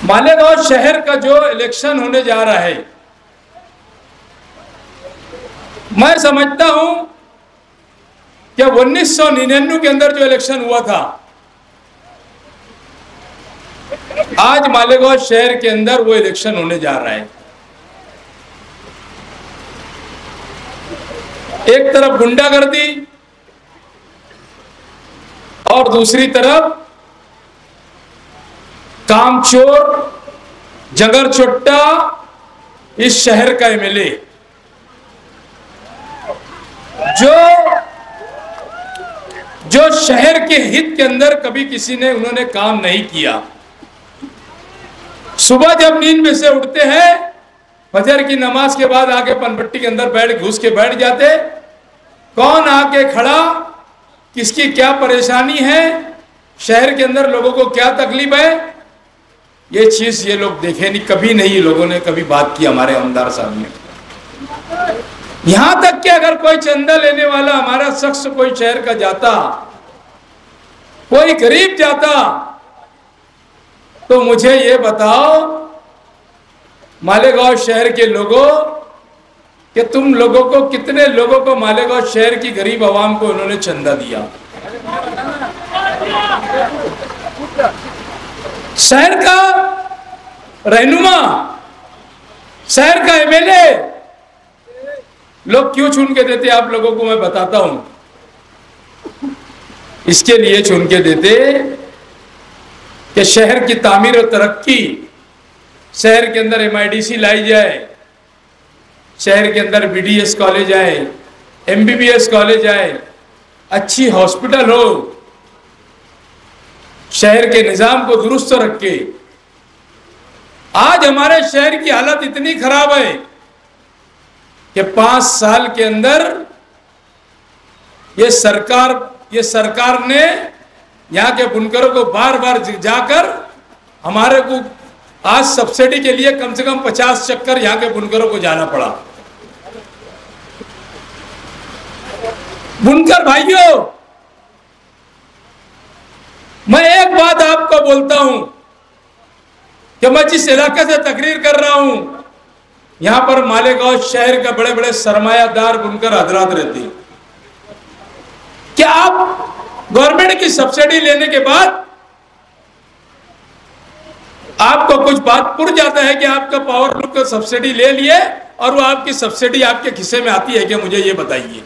मालेगांव शहर का जो इलेक्शन होने जा रहा है, मैं समझता हूं कि 1999 के अंदर जो इलेक्शन हुआ था, आज मालेगांव शहर के अंदर वो इलेक्शन होने जा रहा है। एक तरफ गुंडागर्दी और दूसरी तरफ कामचोर जगर चुट्टा इस शहर का एमएलए जो शहर के हित के अंदर कभी किसी ने उन्होंने काम नहीं किया। सुबह जब नींद में से उठते हैं, फजर की नमाज के बाद आके पनपट्टी के अंदर घुस के बैठ जाते, कौन आके खड़ा, किसकी क्या परेशानी है, शहर के अंदर लोगों को क्या तकलीफ है, ये चीज ये लोग देखे नहीं, कभी नहीं लोगों ने कभी बात की हमारे आमदार साहब ने। यहां तक कि अगर कोई चंदा लेने वाला हमारा शख्स कोई शहर का जाता, कोई गरीब जाता, तो मुझे ये बताओ मालेगांव शहर के लोगों कि तुम लोगों को, कितने लोगों को मालेगांव शहर की गरीब आवाम को उन्होंने चंदा दिया। शहर का रहनुमा, शहर का एमएलए लोग क्यों चुन के देते आप लोगों को मैं बताता हूं। इसके लिए चुन के देते कि शहर की तामीर और तरक्की, शहर के अंदर एमआईडीसी लाई जाए, शहर के अंदर बीडीएस कॉलेज आए, एमबीबीएस कॉलेज आए, अच्छी हॉस्पिटल हो, शहर के निजाम को दुरुस्त रखे। आज हमारे शहर की हालत इतनी खराब है कि 5 साल के अंदर ये सरकार ने यहाँ के बुनकरों को बार बार जाकर हमारे को आज सब्सिडी के लिए कम से कम 50 चक्कर यहाँ के बुनकरों को जाना पड़ा। बुनकर भाइयों, मैं एक बात आपको बोलता हूं कि मैं जिस इलाके से तकरीर कर रहा हूं, यहां पर मालेगांव शहर के बड़े बड़े सरमायादार बुनकर हजरात रहते हैं। क्या आप गवर्नमेंट की सब्सिडी लेने के बाद आपको कुछ बात पुर जाता है कि आपका पावर लूम का सब्सिडी ले लिए और वो आपकी सब्सिडी आपके खिस्से में आती है कि मुझे ये बताइए।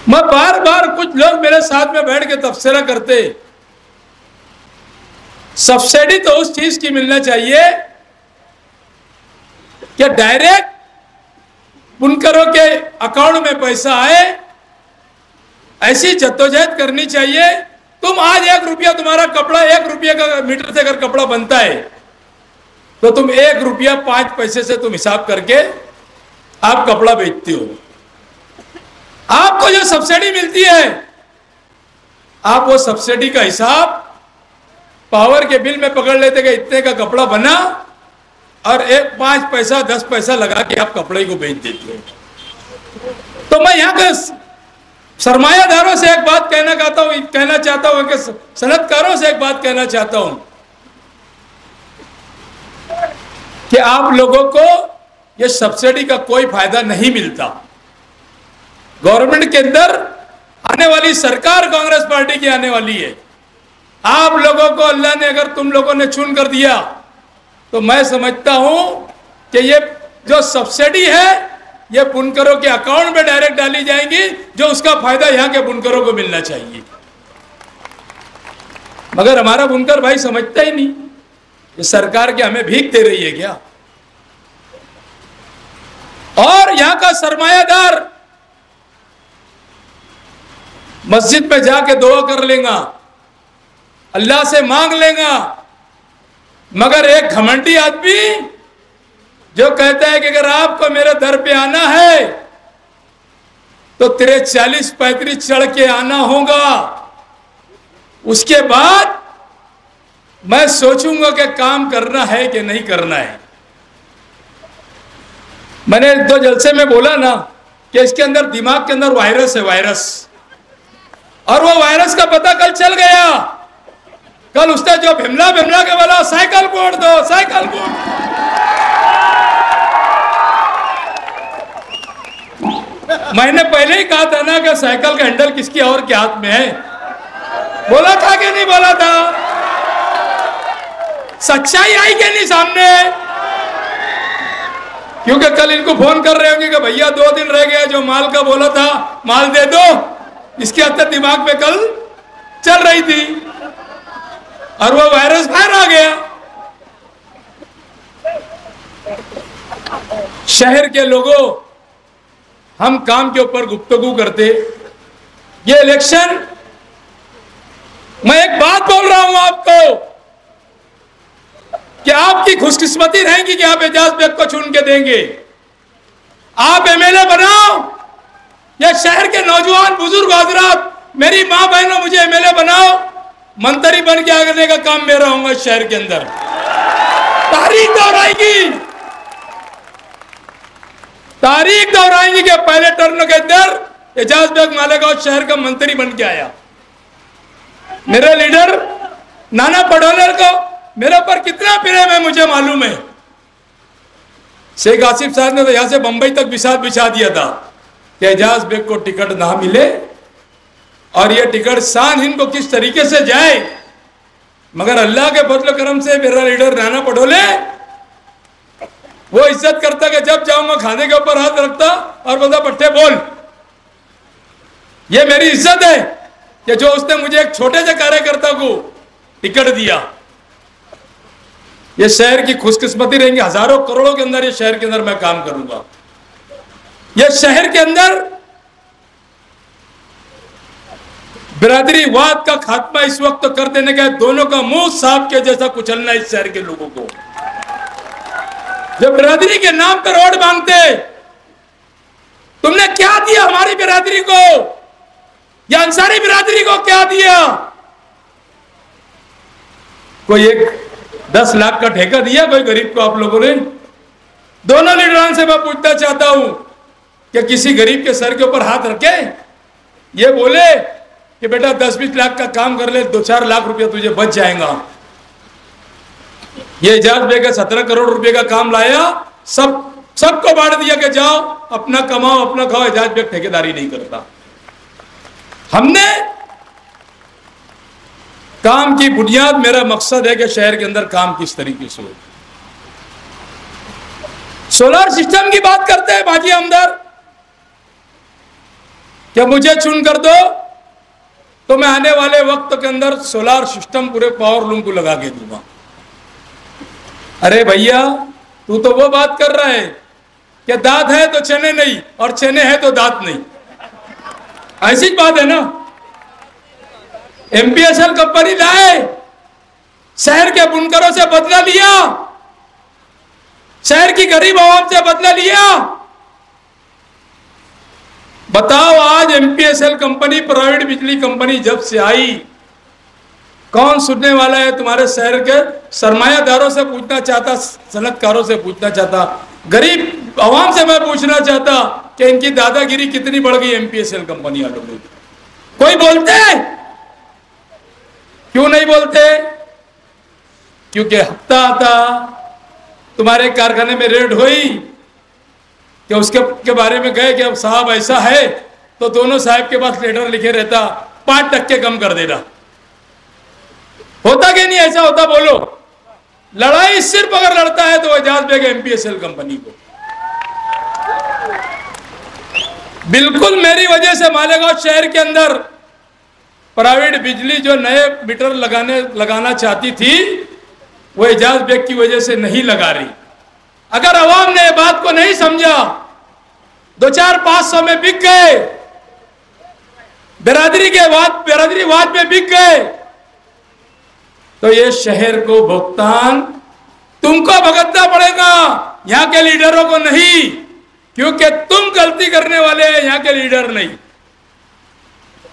मैं बार बार, कुछ लोग मेरे साथ में बैठ के तबसरा करते, सब्सिडी तो उस चीज की मिलना चाहिए कि डायरेक्ट बुनकरों के अकाउंट में पैसा आए, ऐसी जद्दोजहद करनी चाहिए। तुम आज 1 रुपया, तुम्हारा कपड़ा 1 रुपये का मीटर से अगर कपड़ा बनता है तो तुम 1 रुपया 5 पैसे से तुम हिसाब करके आप कपड़ा बेचते हो। आपको जो सब्सिडी मिलती है, आप वो सब्सिडी का हिसाब पावर के बिल में पकड़ लेते कि इतने का कपड़ा बना और 5 पैसा 10 पैसा लगा के आप कपड़े को बेच देते हो। तो मैं यहां के सरमायादारों से एक बात कहना चाहता हूं कि सनतकारों से एक बात कहना चाहता हूं कि आप लोगों को ये सब्सिडी का कोई फायदा नहीं मिलता। गवर्नमेंट के अंदर आने वाली सरकार कांग्रेस पार्टी की आने वाली है। आप लोगों को अल्लाह ने अगर तुम लोगों ने चुन कर दिया तो मैं समझता हूं कि ये जो सब्सिडी है ये बुनकरों के अकाउंट में डायरेक्ट डाली जाएंगी, जो उसका फायदा यहां के बुनकरों को मिलना चाहिए। मगर हमारा बुनकर भाई समझता ही नहीं, ये सरकार क्या हमें भीख दे रही है क्या? और यहां का सरमायादार मस्जिद में जाके दुआ कर लेगा, अल्लाह से मांग लेगा, मगर एक घमंडी आदमी जो कहता है कि अगर आपको मेरे दर पे आना है तो तेरे 40-35 चढ़ के आना होगा, उसके बाद मैं सोचूंगा कि काम करना है कि नहीं करना है। मैंने 2 जलसे में बोला ना कि इसके अंदर दिमाग के अंदर वायरस है, वायरस, और वो वायरस का पता कल चल गया। कल उसने जो भिमला भिमला के बोला साइकिल वोट दो, साइकिल वोट। मैंने पहले ही कहा था ना कि साइकिल का हैंडल किसकी और के हाथ में है। बोला था कि नहीं बोला था? सच्चाई आई कि नहीं सामने? क्योंकि कल इनको फोन कर रहे होंगे कि भैया 2 दिन रह गया, जो माल का बोला था माल दे दो। इसके अंदर दिमाग में कल चल रही थी और वो वायरस बाहर आ गया। शहर के लोगों, हम काम के ऊपर गुफ्तगू करते, ये इलेक्शन, मैं एक बात बोल रहा हूं आपको कि आपकी खुशकिस्मती रहेगी कि आप एजाज बेग को चुन के देंगे। आप एमएलए बनाओ या शहर के नौजवान बुजुर्ग हजरात, मेरी मां बहनों, मुझे एमएलए बनाओ, मंत्री बन के आगे का काम मेरा होगा। शहर के अंदर तारीख दोहराएगी, तारीख दोहराएंगे कि पहले टर्न के अंदर एजाज बेग मालेगांव शहर का मंत्री बन के आया। मेरे लीडर नाना पटोले को मेरे ऊपर कितना प्रेम है मुझे मालूम है। शेख आसिफ साहब ने तो यहां से बंबई तक विषाद बिछा दिया था कि एजाज बेग को टिकट ना मिले और ये टिकट शान हिंद को किस तरीके से जाए। मगर अल्लाह के फजल करम से मेरा लीडर नाना पटोले वो इज्जत करता कि जब जाऊंगा खाने के ऊपर हाथ रखता और बोलता पट्टे बोल। ये मेरी इज्जत है कि जो उसने मुझे एक छोटे से कार्यकर्ता को टिकट दिया। ये शहर की खुशकिस्मती रहेंगी, हजारों करोड़ों के अंदर ये शहर के अंदर मैं काम करूंगा। ये शहर के अंदर बिरादरीवाद का खात्मा इस वक्त तो कर देने का, दोनों का मुंह सांप के जैसा कुचलना इस शहर के लोगों को। जब बिरादरी के नाम पर वोट मांगते, तुमने क्या दिया हमारी बिरादरी को या अंसारी बिरादरी को क्या दिया? कोई एक 10 लाख का ठेका दिया कोई गरीब को आप लोगों ने? दोनों लीडरों से मैं पूछना चाहता हूं कि किसी गरीब के सर के ऊपर हाथ रखे ये बोले कि बेटा 10-20 लाख का काम कर ले, 2-4 लाख रुपया तुझे बच जाएगा। ये एजाज बेग 17 करोड़ रुपए का काम लाया, सबको बांट दिया कि जाओ अपना कमाओ अपना खाओ। एजाज बेग ठेकेदारी नहीं करता। हमने काम की बुनियाद, मेरा मकसद है कि शहर के अंदर काम किस तरीके से हो। सोलर सिस्टम की बात करते हैं बाजी आमदार, क्या मुझे चुन कर दो तो मैं आने वाले वक्त के अंदर सोलर सिस्टम पूरे पावर लूम को लगा के दूंगा। अरे भैया, तू तो वो बात कर रहा है कि दांत है तो चने नहीं और चने है तो दांत नहीं, ऐसी बात है ना। एमपीएसएल कंपनी लाए, शहर के बुनकरों से बदला लिया, शहर की गरीब आवाम से बदला लिया। बताओ आज एमपीएसएल कंपनी प्राइवेट बिजली कंपनी जब से आई, कौन सुनने वाला है? तुम्हारे शहर के सरमायादारों से पूछना चाहता, सनतकारों से पूछना चाहता, गरीब आवाम से मैं पूछना चाहता कि इनकी दादागिरी कितनी बढ़ गई एमपीएसएल कंपनी वालों में। कोई बोलते? क्यों नहीं बोलते? क्योंकि हफ्ता आता तुम्हारे कारखाने में रेड हुई कि उसके के बारे में गए कि अब साहब ऐसा है, तो दोनों साहब के पास लेटर लिखे रहता 5% कम कर देना। होता कि नहीं ऐसा होता? बोलो। लड़ाई सिर्फ अगर लड़ता है तो एजाज बेग एमपीएसएल कंपनी को। बिल्कुल मेरी वजह से मालेगांव शहर के अंदर प्राइवेट बिजली जो नए मीटर लगाना चाहती थी वो एजाज बेग की वजह से नहीं लगा रही। अगर अवाम ने बात को नहीं समझा, 2-4-500 में बिक गए, बिरादरीवाद में बिक गए, तो ये शहर को भुगतान तुमको भुगतना पड़ेगा, यहां के लीडरों को नहीं, क्योंकि तुम गलती करने वाले हैं, यहां के लीडर नहीं।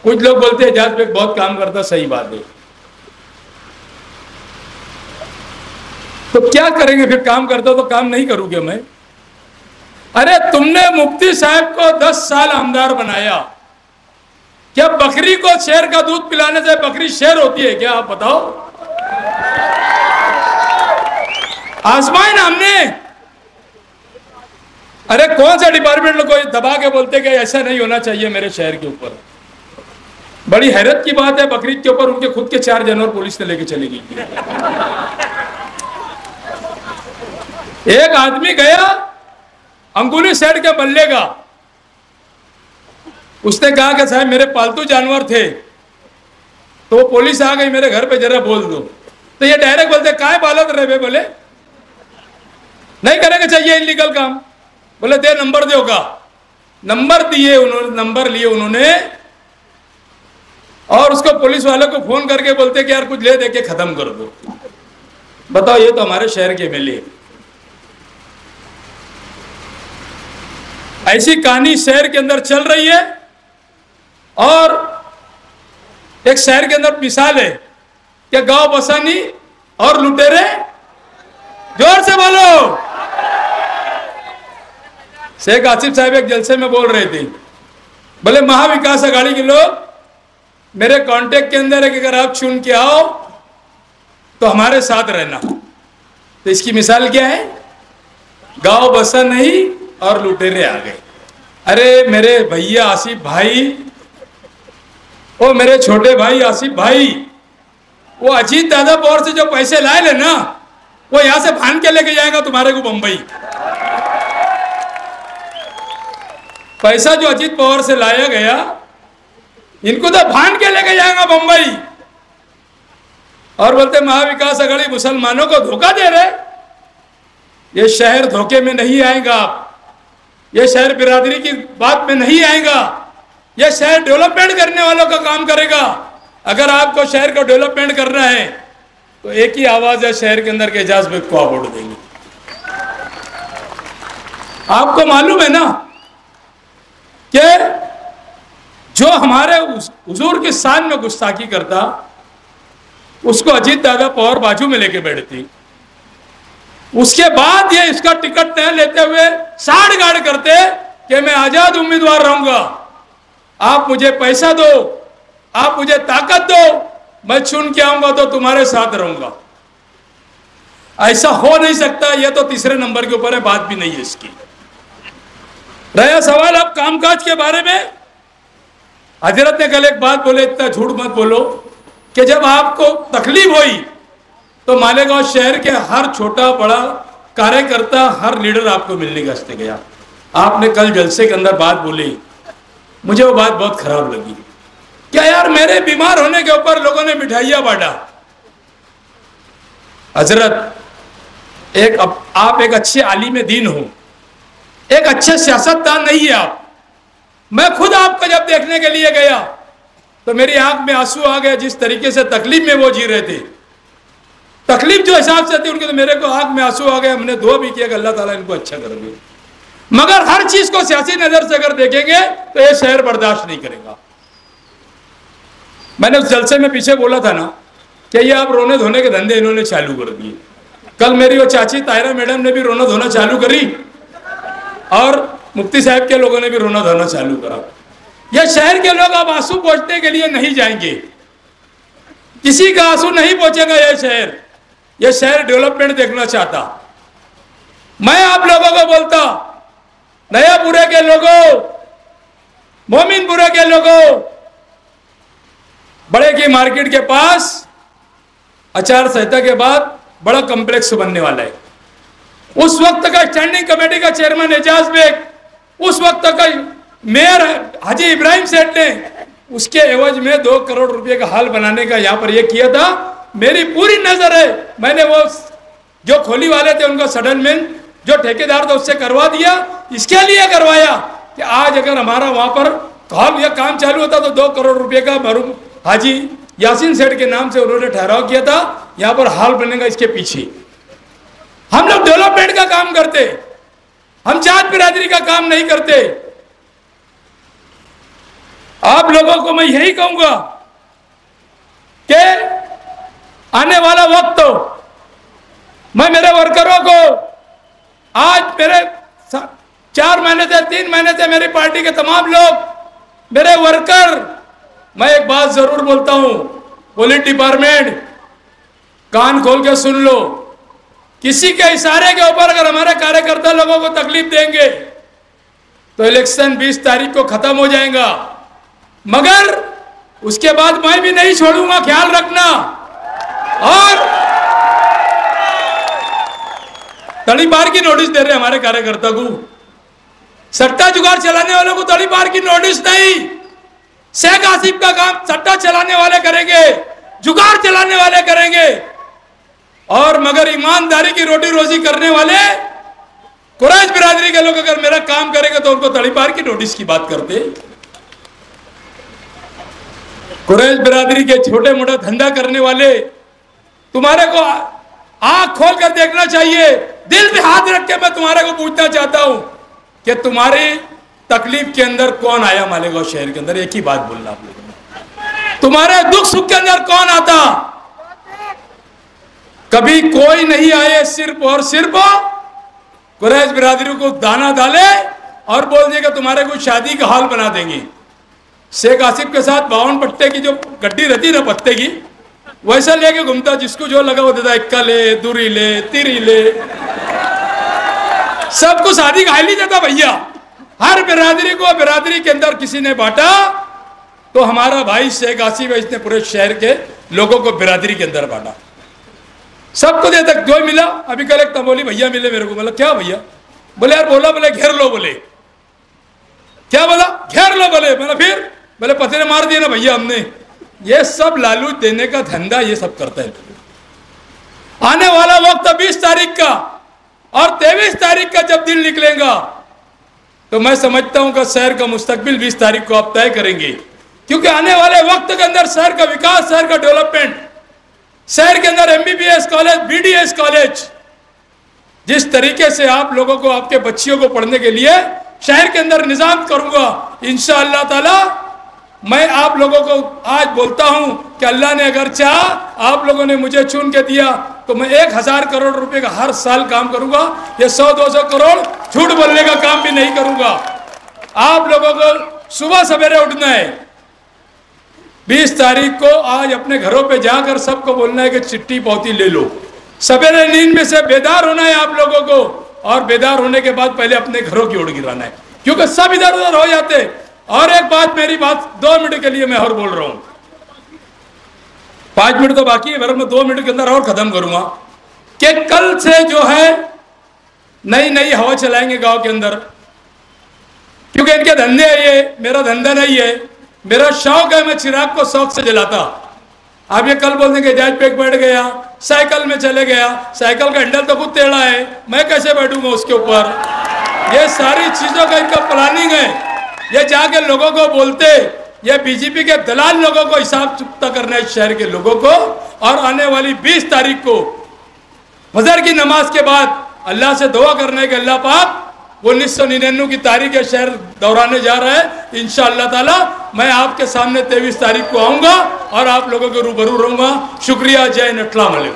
कुछ लोग बोलते हैं एजाज बेग बहुत काम करता, सही बात है, तो क्या करेंगे फिर? काम करता तो काम नहीं करूंगे मैं? अरे तुमने मुफ्ती साहब को 10 साल आमदार बनाया, क्या बकरी को शेर का दूध पिलाने से बकरी शेर होती है क्या? आप बताओ। आजमाए ना हमने। अरे कौन सा डिपार्टमेंट लोग कोई दबा के बोलते कि ऐसा नहीं होना चाहिए मेरे शहर के ऊपर। बड़ी हैरत की बात है, बकरीद के ऊपर उनके खुद के 4 जानवर पुलिस ने लेके चली गई। एक आदमी गया अंगुली सेठ के बल्ले का, उसने कहा कि साहब मेरे पालतू जानवर थे, तो पुलिस आ गई मेरे घर पे, जरा बोल दो। तो ये डायरेक्ट बोलते काय पालत रहे, बोले नहीं करेंगे चाहिए इलीगल काम। बोले दे नंबर दो का, नंबर दिए उन्होंने, नंबर लिए उन्होंने, और उसको पुलिस वाले को फोन करके बोलते कि यार कुछ ले दे के खत्म कर दो। बताओ, ये तो हमारे शहर के एमएलए। ऐसी कहानी शहर के अंदर चल रही है। और एक शहर के अंदर मिसाल है कि गांव बसानी और लुटेरे, जोर से बोलो। शेख आसिफ साहब एक जलसे में बोल रहे थे, बोले महाविकास अघाड़ी के लोग मेरे कांटेक्ट के अंदर है कि अगर आप चुन के आओ तो हमारे साथ रहना। तो इसकी मिसाल क्या है? गांव बसा नहीं और लुटेरे आ गए। अरे मेरे भैया आसिफ भाई, ओ मेरे छोटे भाई आसिफ भाई, वो अजीत दादा पवार से जो पैसे लाए ले ना, वो यहां से फान के लेके जाएगा तुम्हारे को बंबई। पैसा जो अजीत पवार से लाया गया, इनको तो फान के लेके जाएगा बंबई। और बोलते महाविकास अघाड़ी मुसलमानों को धोखा दे रहे। ये शहर धोखे में नहीं आएगा, ये शहर बिरादरी की बात में नहीं आएगा, ये शहर डेवलपमेंट करने वालों का काम करेगा। अगर आपको शहर को डेवलपमेंट करना है तो एक ही आवाज है शहर के अंदर के एजाज बेग को आप वोट देंगे। आपको मालूम है ना कि जो हमारे हुजूर की शान में गुस्ताखी करता, उसको अजीत दादा पवार बाजू में लेके बैठती। उसके बाद ये इसका टिकट न लेते हुए साड़ गाड़ करते कि मैं आजाद उम्मीदवार रहूंगा, आप मुझे पैसा दो, आप मुझे ताकत दो, मैं चुन के आऊंगा तो तुम्हारे साथ रहूंगा। ऐसा हो नहीं सकता। यह तो तीसरे नंबर के ऊपर है, बात भी नहीं है इसकी। रहा सवाल अब कामकाज के बारे में, हजरत ने कल एक बात बोले, इतना झूठ मत बोलो कि जब आपको तकलीफ हुई तो मालेगांव शहर के हर छोटा बड़ा कार्यकर्ता, हर लीडर आपको मिलने के वास्ते गया। आपने कल जलसे के अंदर बात बोली, मुझे वो बात बहुत खराब लगी। क्या यार, मेरे बीमार होने के ऊपर लोगों ने मिठाइयां बांटा। हजरत, आप एक अच्छे आलिम दीन हो, एक अच्छे सियासतदान नहीं है आप। मैं खुद आपको जब देखने के लिए गया तो मेरी आंख में आंसू आ गया। जिस तरीके से तकलीफ में वो जी रहे थे, तकलीफ जो हिसाब से थी उनके, तो मेरे को आंख में आंसू आ गया। हमने दुआ भी किया कि अल्लाह ताला इनको अच्छा कर दे। मगर हर चीज को सियासी नजर से अगर देखेंगे तो ये शहर बर्दाश्त नहीं करेगा। मैंने उस जलसे में पीछे बोला था ना कि ये आप रोने धोने के धंधे इन्होंने चालू कर दिए। कल मेरी वो चाची तायरा मैडम ने भी रोना धोना चालू करी और मुफ्ती साहब के लोगों ने भी रोना धोना चालू करा। यह शहर के लोग अब आंसू पोंछने के लिए नहीं जाएंगे, किसी का आंसू नहीं पहुंचेगा। यह शहर डेवलपमेंट देखना चाहता। मैं आप लोगों को बोलता, नयापुरे के लोगों, मोमिनपुरे के लोगों, बड़े की मार्केट के पास आचार संहिता के बाद बड़ा कॉम्प्लेक्स बनने वाला है। उस वक्त का स्टैंडिंग कमेटी का चेयरमैन एजाज बेग, उस वक्त का मेयर हाजी इब्राहिम सेठ ने उसके एवज में 2 करोड़ रुपए का हाल बनाने का यहां पर यह किया था। मेरी पूरी नजर है, मैंने वो जो खोली वाले थे उनका सेटलमेंट जो ठेकेदार था उससे करवा दिया। इसके लिए करवाया कि आज अगर हमारा वहां पर काम चालू होता तो 2 करोड़ रुपए का मरूम हाजी यासीन सेठ के नाम से उन्होंने ठहराव किया था, यहां पर हाल बनेगा। इसके पीछे हम लोग डेवलपमेंट का काम करते, हम जात बिरादरी का काम नहीं करते। आप लोगों को मैं यही कहूंगा कि आने वाला वक्त तो मैं मेरे वर्करों को, आज मेरे 4 महीने से 3 महीने से मेरी पार्टी के तमाम लोग मेरे वर्कर, मैं एक बात जरूर बोलता हूं, पुलिस डिपार्टमेंट कान खोल के सुन लो, किसी के इशारे के ऊपर अगर हमारे कार्यकर्ता लोगों को तकलीफ देंगे तो इलेक्शन 20 तारीख को खत्म हो जाएगा, मगर उसके बाद मैं भी नहीं छोड़ूंगा, ख्याल रखना। और तड़ी पार की नोटिस दे रहे हमारे कार्यकर्ता को, सट्टा जुगाड़ चलाने वालों को तड़ी पार की नोटिस नहीं। शेख आसिफ का काम सट्टा चलाने वाले करेंगे, जुगाड़ चलाने वाले करेंगे, और मगर ईमानदारी की रोटी रोजी करने वाले कुरैश बिरादरी के लोग अगर मेरा काम करेंगे तो उनको तड़ी पार की नोटिस की बात करते। कुरैश बिरादरी के छोटे मोटे धंधा करने वाले, तुम्हारे को आंख खोल कर देखना चाहिए, दिल पे हाथ रख के मैं तुम्हारे को पूछना चाहता हूं कि तुम्हारी तकलीफ के अंदर कौन आया मालेगांव शहर के अंदर? एक ही बात बोलना आप लोगों ने, तुम्हारे दुख सुख के अंदर कौन आता? कभी कोई नहीं आए, सिर्फ और सिर्फ कुरैश बिरादरी को दाना डाले और बोल दिए कि तुम्हारे को शादी का हाल बना देंगे। शेख आसिफ के साथ 52 पत्ते की जो गड्डी रहती ना पत्ते की, वैसा लेके घूमता, जिसको जो लगा वो देता, इक्का ले, दूरी ले, तिरी ले, सबको शादी का हाल ही देता भैया। हर बिरादरी को बिरादरी के अंदर किसी ने बांटा तो हमारा भाई शेख आसिफ है, इसने पूरे शहर के लोगों को बिरादरी के अंदर बांटा, सबको दे तक जो मिला। अभी कल एक तमोली भैया मिले मेरे को, बोला क्या भैया? बोले यार, बोला बोले घेर लो, बोले क्या बोला? घेर लो बोले। बोला फिर? बोले पत्थर मार दिए ना भैया हमने। ये सब लालूच देने का धंधा ये सब करता है। आने वाला वक्त 20 तारीख का और 23 तारीख का जब दिन निकलेगा तो मैं समझता हूं कि शहर का मुस्तकबिल 20 तारीख को आप तय करेंगे, क्योंकि आने वाले वक्त के अंदर शहर का विकास, शहर का डेवलपमेंट, शहर के अंदर MBBS कॉलेज, BDS कॉलेज, जिस तरीके से आप लोगों को, आपके बच्चियों को पढ़ने के लिए शहर के अंदर निजाम करूंगा इंशाअल्लाह ताला। मैं आप लोगों को आज बोलता हूं कि अल्लाह ने अगर चाहा, आप लोगों ने मुझे चुन के दिया तो मैं 1000 करोड़ रुपए का हर साल काम करूंगा। ये 100-200 करोड़ झूठ बोलने का काम भी नहीं करूंगा। आप लोगों को सुबह सवेरे उठना है, 20 तारीख को आज अपने घरों पे जाकर सबको बोलना है कि चिट्ठी पौती ले लो। सवेरे नींद में से बेदार होना है आप लोगों को, और बेदार होने के बाद पहले अपने घरों की ओर गिराना है, क्योंकि सब इधर उधर हो जाते। और एक बात, मेरी बात 2 मिनट के लिए मैं और बोल रहा हूं, 5 मिनट तो बाकी है, वरना मैं 2 मिनट के अंदर और खत्म करूंगा कि कल से जो है नई नई हवा चलाएंगे गांव के अंदर, क्योंकि इनके धंधे है, ये मेरा धंधा नहीं है। मेरा शौक है, मैं चिराग को शौक से जलाता। आप ये कल बोलने के जाज पे बैठ गया, साइकिल में चले गया, साइकिल का हैंडल तो खुद टेढ़ा है, मैं कैसे बैठूंगा उसके ऊपर? ये सारी चीजों का इनका प्लानिंग है। ये जाके लोगों को बोलते, ये बीजेपी के दलाल लोगों को हिसाब चुकता करना है शहर के लोगों को। और आने वाली 20 तारीख को फजर की नमाज के बाद अल्लाह से दुआ करने के अल्लाह पाक 1999 की तारीख शहर दोहराने जा रहा है इंशाअल्लाह ताला। मैं आपके सामने 23 तारीख को आऊंगा और आप लोगों के रूबरू रहूंगा। शुक्रिया, जय नटला मलिक।